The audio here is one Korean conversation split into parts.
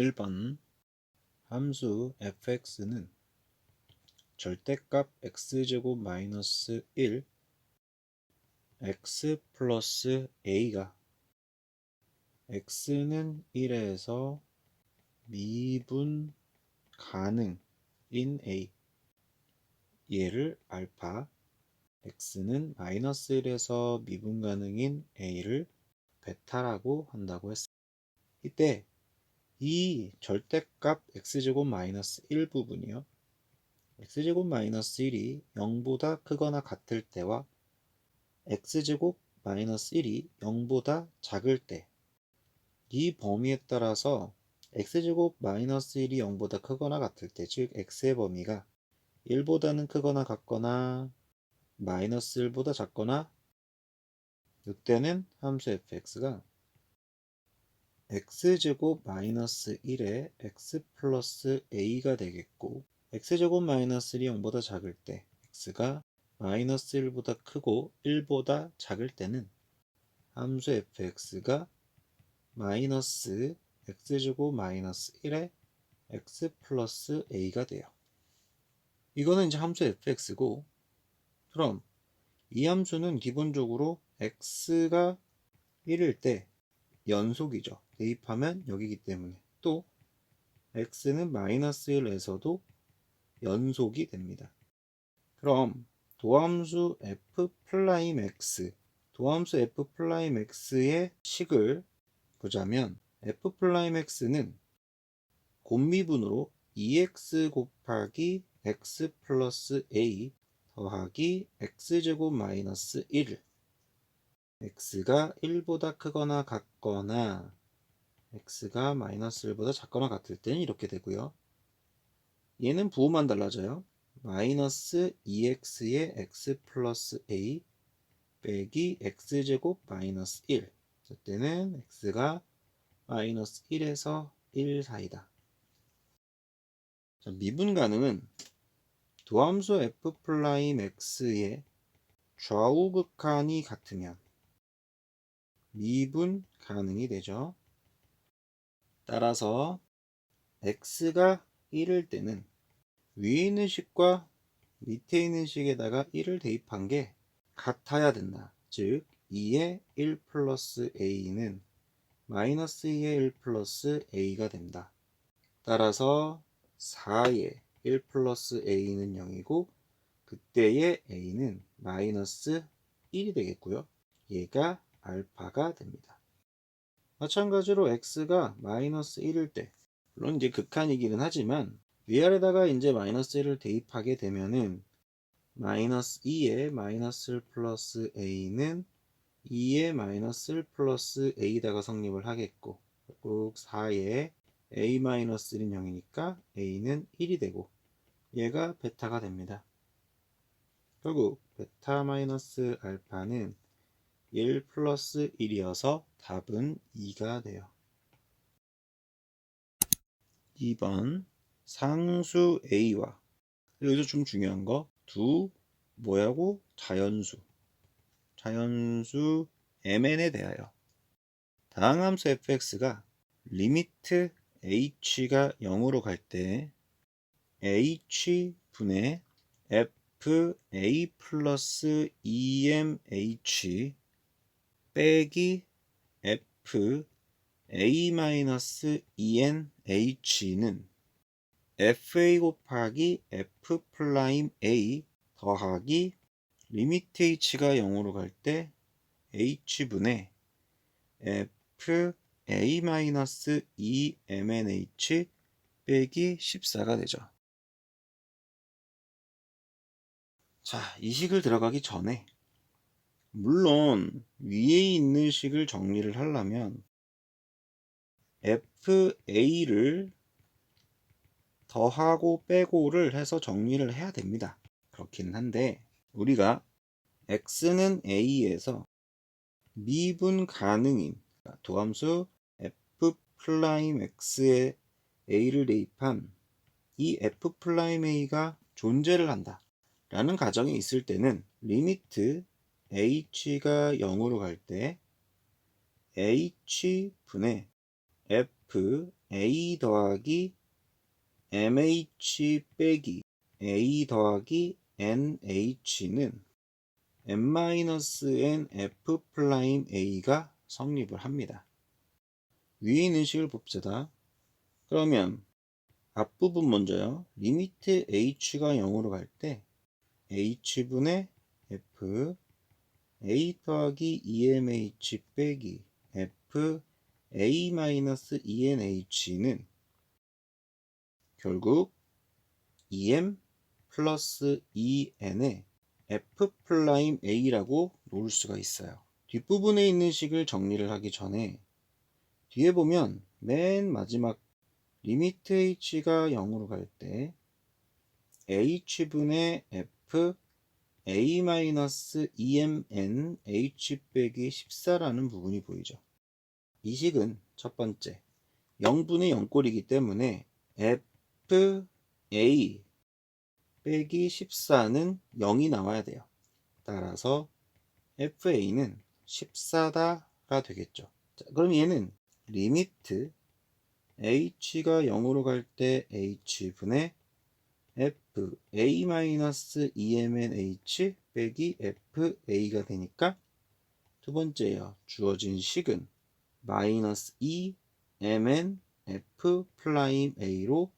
1번 함수 fx는 절대값 x제곱 마이너스 1 x 플러스 a가 x는 1에서 미분 가능인 a, 얘를 알파, x는 마이너스 1에서 미분 가능인 a를 베타라고 한다고 했습니다. 이때 이 절대값 x제곱 마이너스 1 부분이요, x제곱 마이너스 1이 0보다 크거나 같을 때와 x제곱 마이너스 1이 0보다 작을 때, 이 범위에 따라서 x제곱 마이너스 1이 0보다 크거나 같을 때, 즉 x의 범위가 1보다는 크거나 같거나 마이너스 1보다 작거나, 이때는 함수 fx가 x제곱 마이너스 1에 x 플러스 a가 되겠고, x제곱 마이너스 1이 0보다 작을 때 x가 마이너스 1보다 크고 1보다 작을 때는 함수 fx가 마이너스 x제곱 마이너스 1에 x 플러스 a가 돼요. 이거는 이제 함수 fx고, 그럼 이 함수는 기본적으로 x가 1일 때 연속이죠. 대입하면 여기기 때문에. 또 x는 마이너스 1에서도 연속이 됩니다. 그럼 도함수 f'(x), 도함수 f'x의 식을 보자면 f'x는 곱미분으로 2x 곱하기 x 플러스 a 더하기 x제곱 마이너스 1, x가 1보다 크거나 같거나 x가 마이너스 1보다 작거나 같을 때는 이렇게 되고요. 얘는 부호만 달라져요. 마이너스 2x의 x 플러스 a 빼기 x제곱 마이너스 1, 이때는 x가 마이너스 1에서 1 사이다. 자, 미분 가능은 도함수 f'x의 좌우 극한이 같으면 미분 가능이 되죠. 따라서 x가 1일 때는 위에 있는 식과 밑에 있는 식에다가 1을 대입한 게 같아야 된다. 즉 2의 1 플러스 a는 마이너스 2의 1 플러스 a가 된다. 따라서 4의 1 플러스 a는 0이고 그때의 a는 마이너스 1이 되겠고요. 얘가 알파가 됩니다. 마찬가지로 x가 마이너스 1일 때, 물론 이제 극한이기는 하지만 위아래다가 이제 마이너스 1을 대입하게 되면은 마이너스 2의 마이너스 1 플러스 a는 2의 마이너스 1 플러스 a다가 성립을 하겠고, 결국 4의 a 마이너스 1은 0이니까 a는 1이 되고 얘가 베타가 됩니다. 결국 베타 마이너스 알파는 1 플러스 1이어서 답은 2가 돼요. 2번 상수 a와, 여기서 좀 중요한 거, 두 뭐야고 자연수 mn에 대하여 다항 함수 fx가 리미트 h가 0으로 갈 때 h분의 fa 플러스 2mh 빼기 fa 마이너스 2nh는 fa 곱하기 f 프라임 a 더하기 리미트 h가 0으로 갈 때 h분의 fa 마이너스 2mnh 빼기 14가 되죠. 자, 이 식을 들어가기 전에, 물론 위에 있는 식을 정리를 하려면 fa를 더하고 빼고를 해서 정리를 해야 됩니다. 그렇긴 한데 우리가 x는 a에서 미분 가능인 도함수 f'x에 a를 대입한 이 f'a가 존재를 한다 라는 가정이 있을 때는 리미트 h가 0으로 갈 때 h분의 a 더하기 mh 빼기 a 더하기 nh는 n-n f'a가 성립을 합니다. 위에 있는 식을 봅시다. 그러면 앞부분 먼저요. 리미트 h가 0으로 갈 때 h분의 f a 더하기 emh 빼기 f a-enh는 결국 em 플러스 en의 f'a라고 놓을 수가 있어요. 뒷부분에 있는 식을 정리를 하기 전에 뒤에 보면 맨 마지막 리미트 h가 0으로 갈 때 h분의 f a-emn h 빼기 14라는 부분이 보이죠. 이 식은 첫 번째 0분의 0꼴이기 때문에 f a 빼기 14는 0이 나와야 돼요. 따라서 fa는 14다가 되겠죠. 자, 그럼 얘는 리미트 h가 0으로 갈 때 h분의 f a-emnh 빼기 fa가 되니까 두 번째요. 주어진 식은 마이너스 2 mn f'a로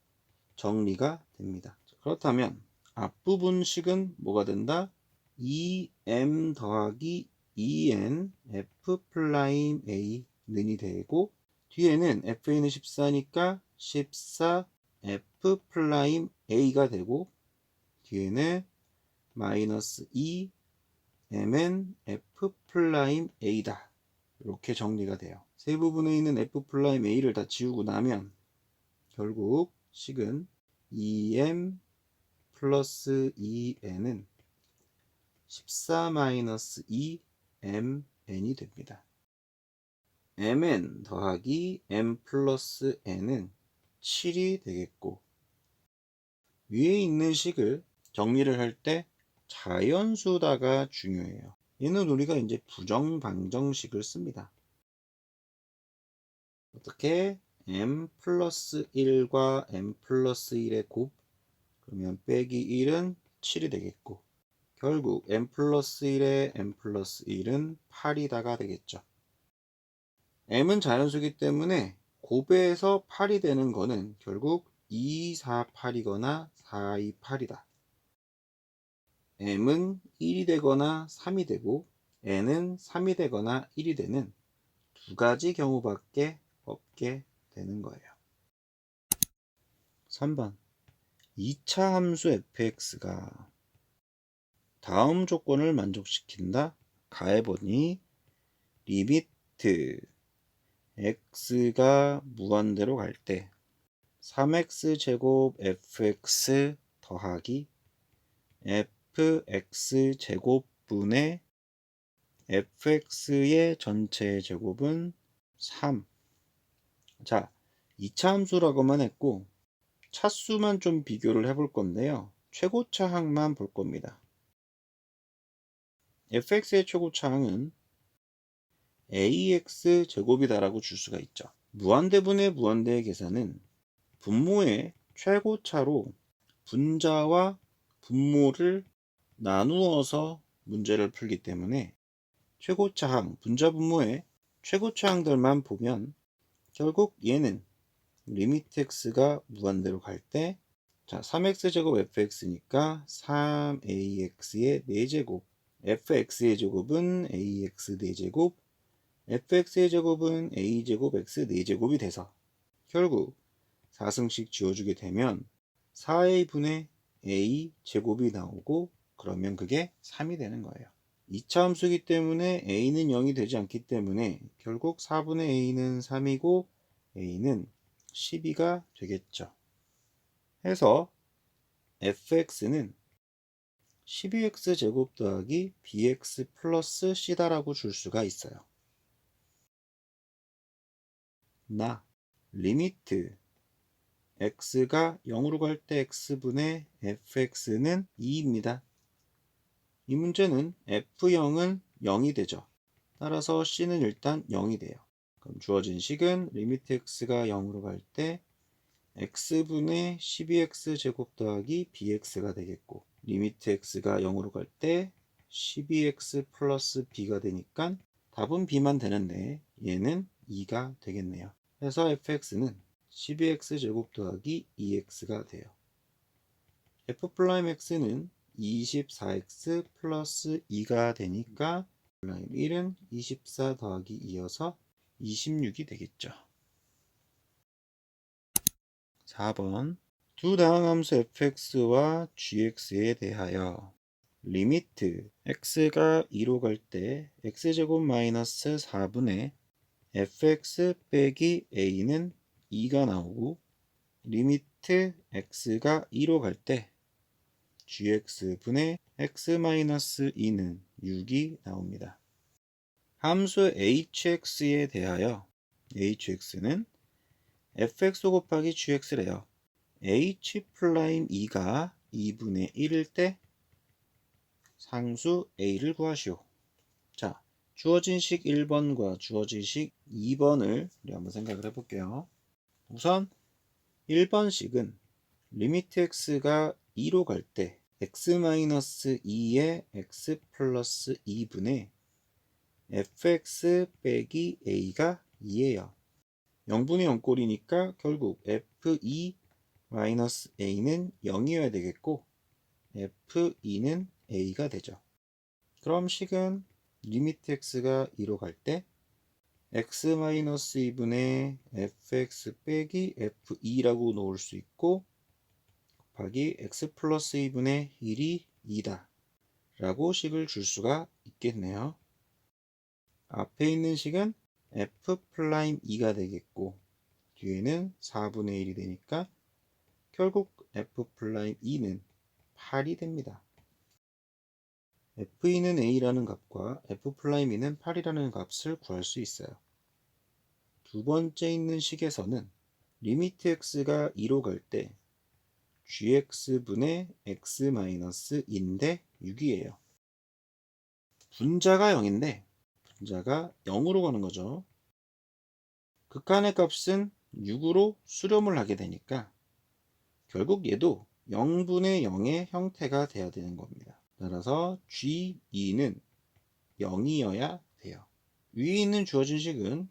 정리가 됩니다. 그렇다면 앞부분 식은 뭐가 된다? 2m 더하기 2n f'a는이 되고 뒤에는 fa는 14니까 14 f'a가 되고 뒤에는 마이너스 2 mn f'a다. 이렇게 정리가 돼요. 세 부분에 있는 f'a를 다 지우고 나면 결국 식은 2m 플러스 2n은 14 마이너스 2mn이 됩니다. mn 더하기 m 플러스 n은 7이 되겠고 위에 있는 식을 정리를 할 때 자연수다가 중요해요. 얘는 우리가 이제 부정방정식을 씁니다. 어떻게? m 플러스 1과 m 플러스 1의 곱 그러면 빼기 1은 7이 되겠고 결국 m 플러스 1에 m 플러스 1은 8이다가 되겠죠. m은 자연수이기 때문에 곱에서 8이 되는 거는 결국 2, 4, 8이거나 4, 2, 8이다. m은 1이 되거나 3이 되고 n은 3이 되거나 1이 되는 두 가지 경우밖에 없게 되는 거예요. 3번 2차 함수 fx가 다음 조건을 만족시킨다. 가해보니 리미트 x가 무한대로 갈 때 3x제곱 fx 더하기 fx제곱분의 fx의 전체 제곱은 3. 자, 2차 함수라고만 했고 차수만 좀 비교를 해볼 건데요. 최고차 항만 볼 겁니다. fx의 최고차 항은 ax 제곱이다라고 줄 수가 있죠. 무한대분의 무한대의 계산은 분모의 최고차로 분자와 분모를 나누어서 문제를 풀기 때문에 최고차항, 분자 분모의 최고차항들만 보면 결국 얘는 리미트 x가 무한대로 갈 때 자, 3x제곱 fx니까 3ax의 4제곱 fx의 제곱은 ax 4제곱 fx의 제곱은 a제곱 x 4제곱이 돼서 결국 4승씩 지워주게 되면 4a분의 a 제곱이 나오고 그러면 그게 3이 되는 거예요. 2차 함수이기 때문에 a는 0이 되지 않기 때문에 결국 4분의 a는 3이고 a는 12가 되겠죠. 해서 fx는 12x 제곱 더하기 bx 플러스 c다라고 줄 수가 있어요. 나 리미트 x가 0으로 갈 때 x분의 fx는 2입니다. 이 문제는 f0은 0이 되죠. 따라서 c는 일단 0이 돼요. 그럼 주어진 식은 리미트 x가 0으로 갈 때 x분의 12x 제곱 더하기 bx가 되겠고, 리미트 x가 0으로 갈 때 12x 플러스 b가 되니까 답은 b만 되는데 얘는 2가 되겠네요. 그래서 fx는 12x 제곱 더하기 2x가 돼요. f'x는 24x 플러스 2가 되니까 플라임 1은 24 더하기 2여서 26이 되겠죠. 4번 두 다항함수 fx와 gx에 대하여 리미트 x가 2로 갈 때 x제곱 마이너스 4분의 fx 빼기 a는 2가 나오고, 리미트 x가 2로 갈 때 gx분의 x-2는 6이 나옵니다. 함수 hx에 대하여 hx는 fx 곱하기 gx래요. h'2가 2분의 1일 때 상수 a를 구하시오. 자, 주어진 식 1번과 주어진 식 2번을 우리 한번 생각을 해볼게요. 우선 1번 식은 리미트 x가 2로 갈 때 x-2의 x 플러스 2분의 fx 빼기 a가 2예요. 0분의 0꼴이니까 결국 f2 마이너스 a는 0이어야 되겠고, f2는 a가 되죠. 그럼 식은 리미트 x가 2로 갈 때 x-2분의 fx 빼기 f2라고 놓을 수 있고, 곱하기 x 플러스 2분의 1이 2다 라고 식을 줄 수가 있겠네요. 앞에 있는 식은 f'2가 되겠고, 뒤에는 4분의 1이 되니까 결국 f'2는 8이 됩니다. f2는 a라는 값과 f'2는 8이라는 값을 구할 수 있어요. 두 번째 있는 식에서는 리미트 x가 2로 갈 때 gx분의 x-2인데 6이에요. 분자가 0인데 분자가 0으로 가는 거죠. 극한의 값은 6으로 수렴을 하게 되니까 결국 얘도 0분의 0의 형태가 돼야 되는 겁니다. 따라서 G2는 0이어야 돼요. 위에 있는 주어진 식은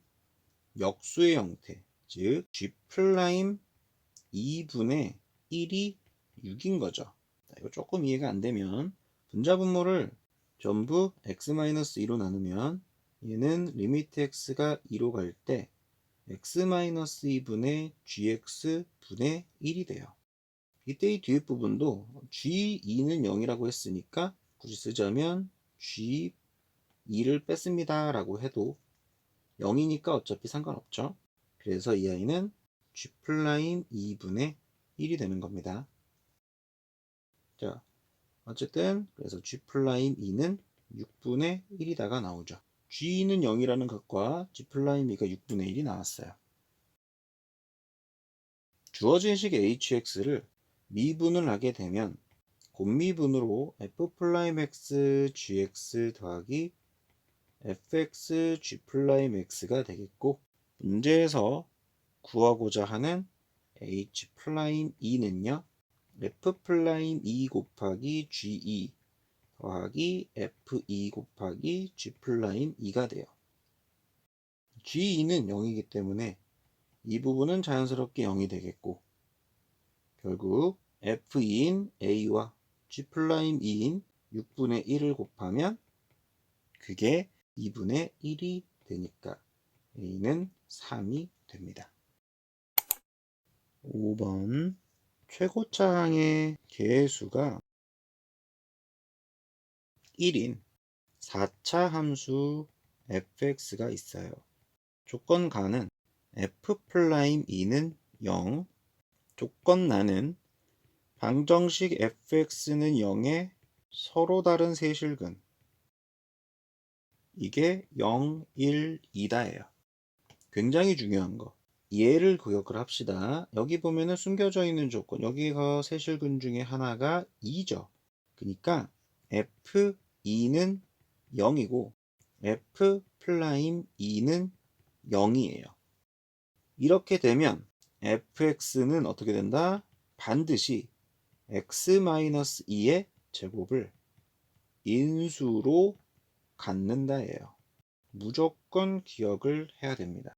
역수의 형태, 즉 G'2분의 1이 6인 거죠. 이거 조금 이해가 안 되면 분자 분모를 전부 x-2로 나누면 얘는 리미트 x가 2로 갈 때 x-2분의 gx분의 1이 돼요. 이때 이 뒤에 부분도 g2는 0이라고 했으니까 굳이 쓰자면 g2를 뺐습니다 라고 해도 0이니까 어차피 상관없죠. 그래서 이 아이는 g'2분의 1이 되는 겁니다. 자, 어쨌든 그래서 g'2는 6분의 1이다가 나오죠. g는 0이라는 것과 g'2가 6분의 1이 나왔어요. 주어진 식 hx를 미분을 하게 되면 곱미분으로 f'x gx 더하기 fx g'x가 되겠고, 문제에서 구하고자 하는 h'2는요 f'2 곱하기 g2 더하기 f2 곱하기 g'2가 돼요. g2는 0이기 때문에 이 부분은 자연스럽게 0이 되겠고, 결국 f2인 a와 g'2인 6분의 1을 곱하면 그게 2분의 1이 되니까 a는 3이 됩니다. 5번 최고차항의 개수가 1인 4차 함수 fx가 있어요. 조건가는 f'2는 0, 조건나는 방정식 fx는 0의 서로 다른 세실근, 이게 0, 1, 2다예요. 굉장히 중요한 거. 얘를 기억을 합시다. 여기 보면은 숨겨져 있는 조건, 여기가 세실근 중에 하나가 2죠. 그러니까 f2는 0이고 f'2는 0이에요. 이렇게 되면 fx는 어떻게 된다? 반드시 x-2의 제곱을 인수로 갖는다예요. 무조건 기억을 해야 됩니다.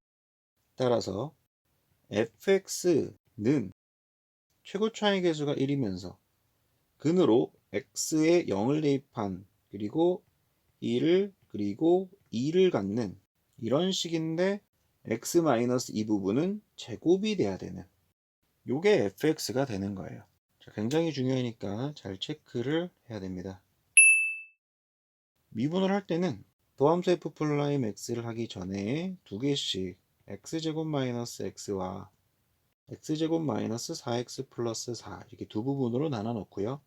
따라서 fx는 최고 차이 계수가 1이면서 근으로 x에 0을 대입한 그리고 1을 그리고 2를 갖는 이런 식인데 x-이 부분은 제곱이 돼야 되는 요게 fx가 되는 거예요. 자, 굉장히 중요하니까 잘 체크를 해야 됩니다. 미분을 할 때는 도함수 f'(x를 하기 전에 두 개씩 x제곱 마이너스 x와 x제곱 마이너스 4x 플러스 4 이렇게 두 부분으로 나눠 놓고요.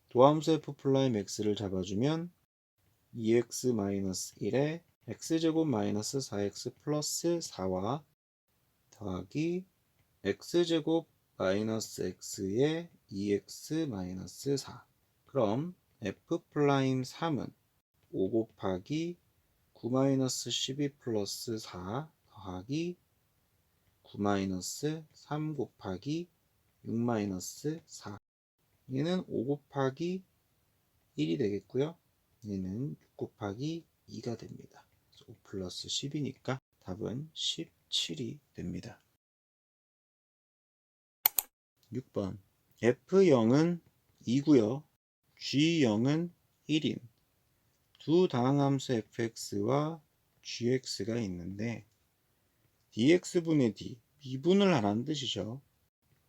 도함수 f'(x를 잡아주면 2x 마이너스 1에 x제곱 마이너스 4x 플러스 4와 더하기 x제곱 마이너스 x에 2x 마이너스 4 그럼 f'3은 5 곱하기 9 마이너스 12 플러스 4 더하기 9 마이너스 3 곱하기 6 마이너스 4 얘는 5 곱하기 1이 되겠고요. 얘는 6 곱하기 2가 됩니다. 5 플러스 10이니까 답은 17이 됩니다. 6번 F0은 2고요. G0은 1인 두 다항함수 fx와 gx가 있는데 dx분의 d, 미분을 하라는 뜻이죠.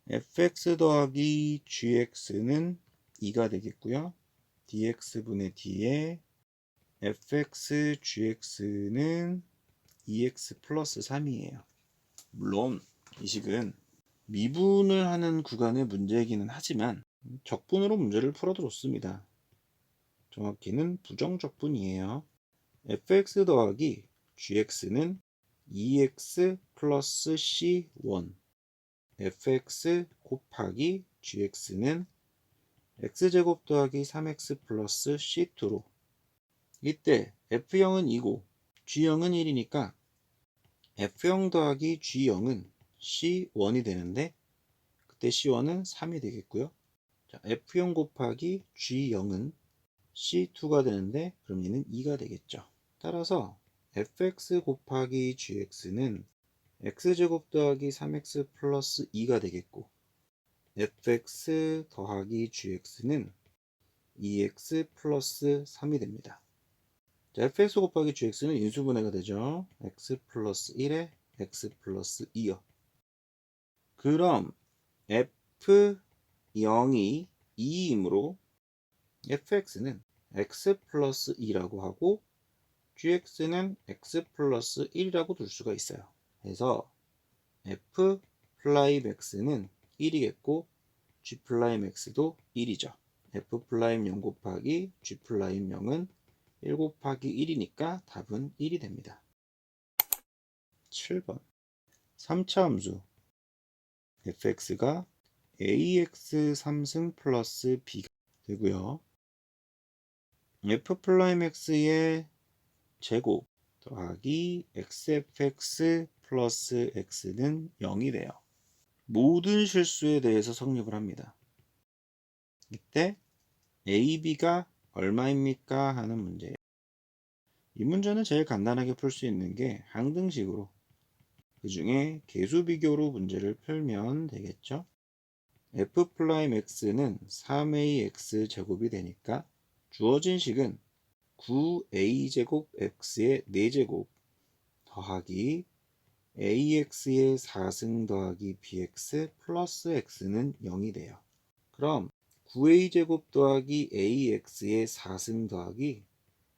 fx 더하기 gx는 2가 되겠고요. dx분의 d에 fx gx는 2x 플러스 3이에요. 물론 이 식은 미분을 하는 구간의 문제이기는 하지만 적분으로 문제를 풀어줬습니다. 정확히는 부정적분이에요. fx 더하기 gx는 2x 플러스 c1 fx 곱하기 gx는 x제곱 더하기 3x 플러스 c2로 이때 f0은 2고 g0은 1이니까 f0 더하기 g0은 c1이 되는데 그때 c1은 3이 되겠고요. 자, f0 곱하기 g0은 c2가 되는데 그럼 얘는 2가 되겠죠. 따라서 fx 곱하기 gx는 x제곱 더하기 3x 플러스 2가 되겠고 fx 더하기 gx는 2x 플러스 3이 됩니다. 자, fx 곱하기 gx는 인수분해가 되죠. x 플러스 1에 x 플러스 2요. 그럼 f0이 2이므로 fx는 x 플러스 2라고 하고 gx는 x 플러스 1이라고 둘 수가 있어요. 그래서 f 플라임 x는 1이겠고 g 플라임 x도 1이죠. f 플라임 0 곱하기 g 플라임 0은 1 곱하기 1이니까 답은 1이 됩니다. 7번 3차 함수 fx가 ax 3승 플러스 b가 되고요. f 플라임 x의 제곱 더하기 xfx 플러스 x는 0이 돼요. 모든 실수에 대해서 성립을 합니다. 이때 ab가 얼마입니까? 하는 문제예요. 이 문제는 제일 간단하게 풀 수 있는 게 항등식으로 그 중에 계수비교로 문제를 풀면 되겠죠. f'x는 3ax 제곱이 되니까 주어진 식은 9a제곱 x의 4제곱 더하기 ax의 4승 더하기 bx 플러스 x는 0이 돼요. 그럼 9a제곱 더하기 ax의 4승 더하기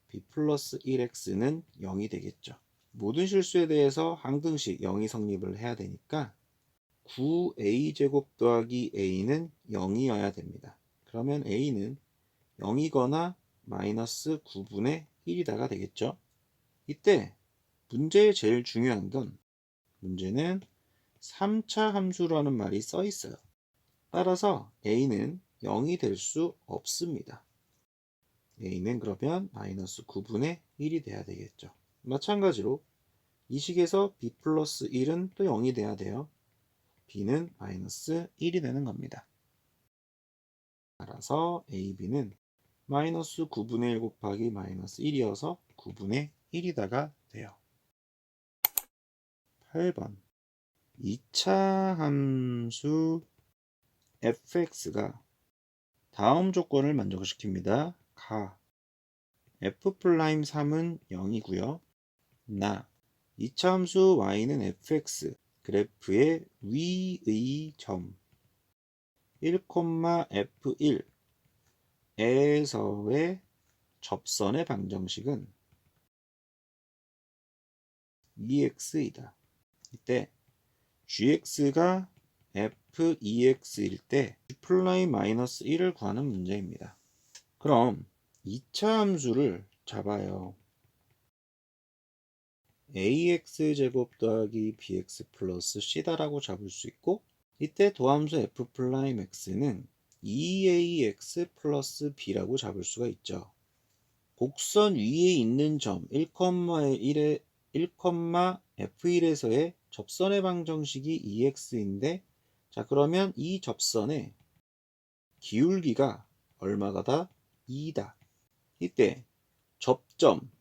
b 플러스 1x는 0이 되겠죠. 모든 실수에 대해서 항등식 0이 성립을 해야 되니까 9a제곱 더하기 a는 0이어야 됩니다. 그러면 a는 0이거나 마이너스 9분의 1이다가 되겠죠. 이때 문제의 제일 중요한 건 문제는 3차 함수라는 말이 써 있어요. 따라서 a는 0이 될 수 없습니다. a는 그러면 마이너스 9분의 1이 돼야 되겠죠. 마찬가지로 이 식에서 b 플러스 1은 또 0이 돼야 돼요. b는 마이너스 1이 되는 겁니다. 따라서 a, b는 마이너스 9분의 1 곱하기 마이너스 1이어서 9분의 1이다가 돼요. 8번 2차 함수 fx가 다음 조건을 만족시킵니다. 가 f'3은 0이고요. 나 2차 함수 y는 fx 그래프의 위의 점 1,f1에서의 접선의 방정식은 2x이다. 이때 gx가 f2x일 때 g'-1을 구하는 문제입니다. 그럼 2차 함수를 잡아요. ax제곱 더하기 bx 플러스 c다라고 잡을 수 있고, 이때 도함수 f'x는 2ax 플러스 b라고 잡을 수가 있죠. 곡선 위에 있는 점 1,f1에서의 접선의 방정식이 2x인데, 자 그러면 이 접선의 기울기가 얼마가다? 2다. 이때 접점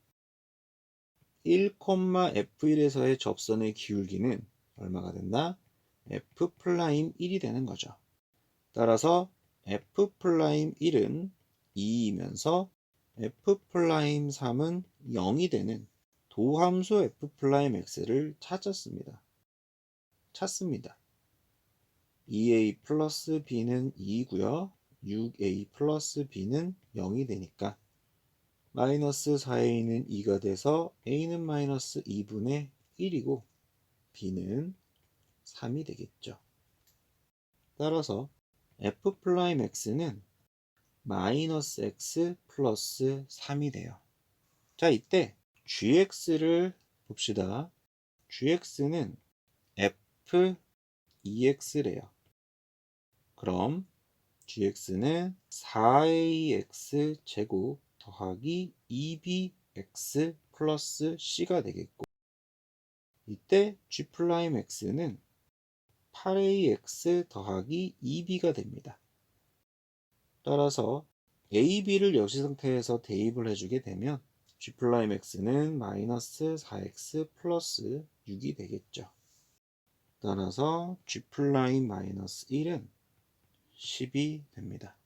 1,f1에서의 접선의 기울기는 얼마가 된다? f'1이 되는 거죠. 따라서 f'1은 2이면서 f'3은 0이 되는 도함수 f'x를 찾습니다. 2a 플러스 b는 2고요. 6a 플러스 b는 0이 되니까 마이너스 4a는 2가 돼서 a는 마이너스 2분의 1이고 b는 3이 되겠죠. 따라서 f'x는 마이너스 x 플러스 3이 돼요. 자, 이때 gx를 봅시다. gx는 f2x래요. 그럼 gx는 4ax 제곱 더하기 2bx 플러스 c가 되겠고, 이때 g'x는 8ax 더하기 2b가 됩니다. 따라서 a, b를 역시 상태에서 대입을 해주게 되면 g'x는 마이너스 4x 플러스 6이 되겠죠. 따라서 g'-1은 10이 됩니다.